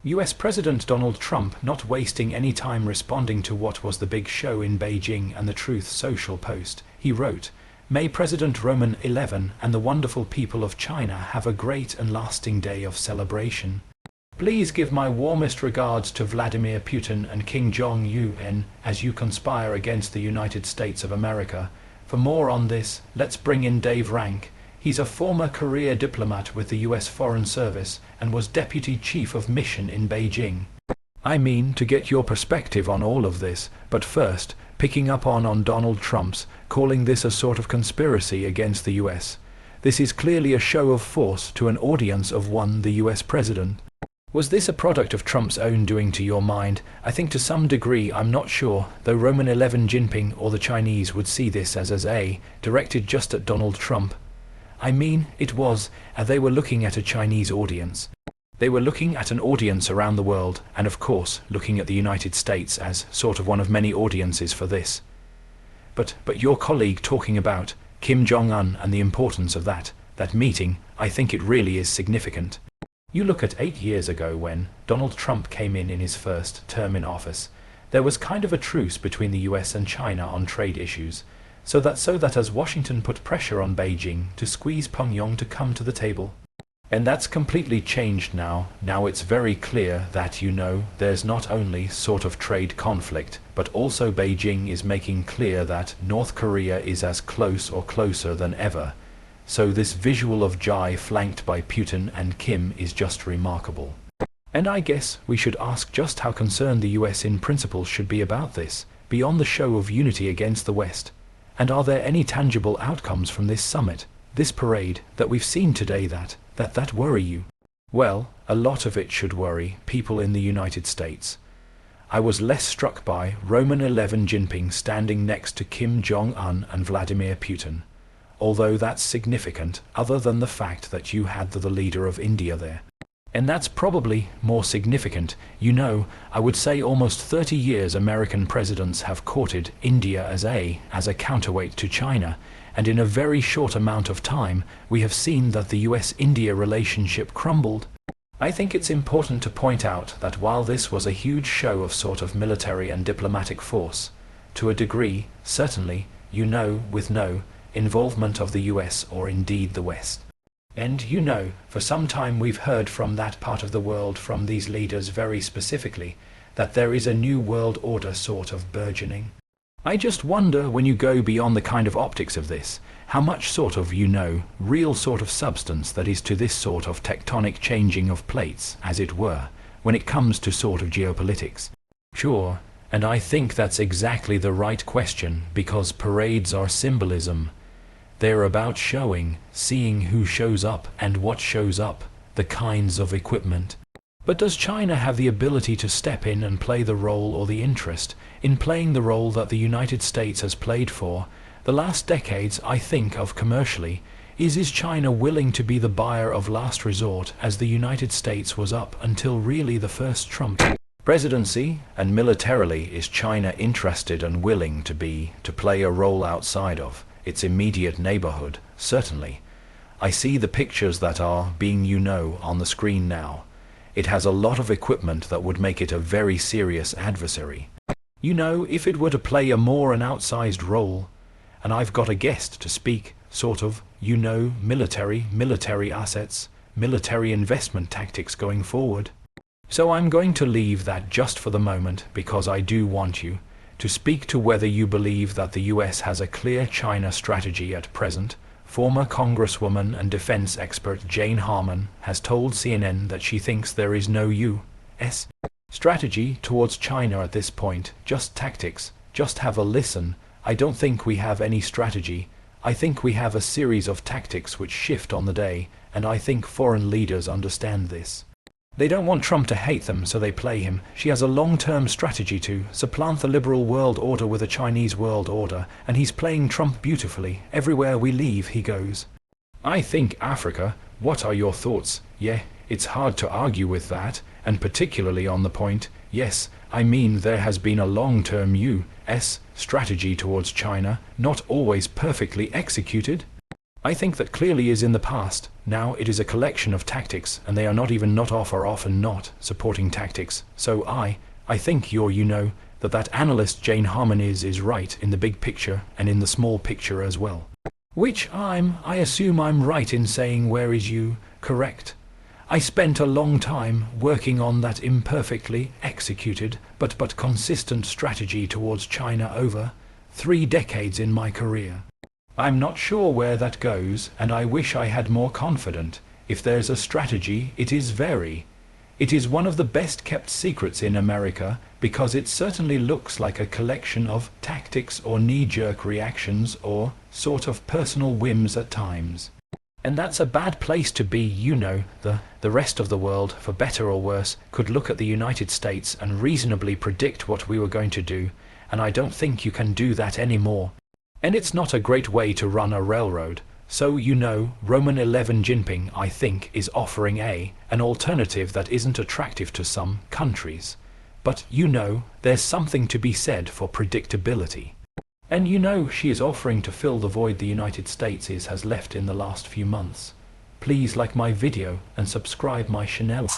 US President Donald Trump not wasting any time responding to what was the big show in Beijing and the Truth Social post. He wrote, "May President Roman XI and the wonderful people of China have a great and lasting day of celebration. Please give my warmest regards to Vladimir Putin and King Jong as you conspire against the United States of America. For more on this, let's bring in Dave Rank. He's a former career diplomat with the US Foreign Service and was Deputy Chief of Mission in Beijing. I mean, to get your perspective on all of this, but first, picking up on Donald Trump's, calling this a sort of conspiracy against the US. This is clearly a show of force to an audience of one, the US President. Was this a product of Trump's own doing to your mind? I think to some degree, I'm not sure, though Roman XI Jinping or the Chinese would see this as directed just at Donald Trump. I mean, it was, they were looking at a Chinese audience. They were looking at an audience around the world, and of course, looking at the United States as sort of one of many audiences for this. But your colleague talking about Kim Jong-un and the importance of that meeting, I think it really is significant. You look at 8 years ago when Donald Trump came in his first term in office, there was kind of a truce between the US and China on trade issues. So that as Washington put pressure on Beijing to squeeze Pyongyang to come to the table. And that's completely changed now. Now it's very clear that, there's not only sort of trade conflict, but also Beijing is making clear that North Korea is as close or closer than ever. So this visual of Xi flanked by Putin and Kim is just remarkable. And I guess we should ask just how concerned the US in principle should be about this, beyond the show of unity against the West. And are there any tangible outcomes from this summit, this parade, that we've seen today that worry you? Well, a lot of it should worry people in the United States. I was less struck by Roman XI Jinping standing next to Kim Jong-un and Vladimir Putin. Although that's significant, other than the fact that you had the leader of India there. And that's probably more significant. I would say almost 30 years American presidents have courted India as a counterweight to China, and in a very short amount of time, we have seen that the US-India relationship crumbled. I think it's important to point out that while this was a huge show of sort of military and diplomatic force, to a degree, certainly, with no involvement of the US or indeed the West. And for some time we've heard from that part of the world, from these leaders very specifically, that there is a new world order sort of burgeoning. I just wonder, when you go beyond the kind of optics of this, how much sort of, real sort of substance that is to this sort of tectonic changing of plates, as it were, when it comes to sort of geopolitics. Sure, and I think that's exactly the right question, because parades are symbolism. They're about seeing who shows up and what shows up, the kinds of equipment. But does China have the ability to step in and play the role or the interest in playing the role that the United States has played for the last decades, I think, of commercially? Is China willing to be the buyer of last resort, as the United States was up until really the first Trump presidency? And militarily, is China interested and willing to play a role outside of its immediate neighborhood? Certainly. I see the pictures that are being, on the screen now. It has a lot of equipment that would make it a very serious adversary. If it were to play an outsized role, and I've got a guest to speak, sort of, military assets, military investment tactics going forward. So I'm going to leave that just for the moment, because I do want you to speak to whether you believe that the US has a clear China strategy at present. Former Congresswoman and defense expert Jane Harman has told CNN that she thinks there is no US strategy towards China at this point, just tactics. Just have a listen. I don't think we have any strategy. I think we have a series of tactics which shift on the day, and I think foreign leaders understand this. They don't want Trump to hate them, so they play him. She has a long-term strategy to supplant the liberal world order with a Chinese world order, and he's playing Trump beautifully. Everywhere we leave, he goes. I think Africa. What are your thoughts? Yeah, it's hard to argue with that, and particularly on the point, yes, I mean there has been a long-term US strategy towards China, not always perfectly executed. I think that clearly is in the past. Now it is a collection of tactics, and they are not even not off or often not supporting tactics. So I think that analyst Jane Harmon is right in the big picture and in the small picture as well. Which I assume I'm right in saying, where is you correct? I spent a long time working on that imperfectly executed but consistent strategy towards China over 3 decades in my career. I'm not sure where that goes, and I wish I had more confidence. If there's a strategy, it is one of the best kept secrets in America, because it certainly looks like a collection of tactics or knee-jerk reactions or sort of personal whims at times. And that's a bad place to be. The rest of the world, for better or worse, could look at the United States and reasonably predict what we were going to do, and I don't think you can do that anymore. And it's not a great way to run a railroad. So Roman 11 Jinping, I think, is offering an alternative that isn't attractive to some countries. But there's something to be said for predictability. And she is offering to fill the void the United States has left in the last few months. Please like my video and subscribe my channel.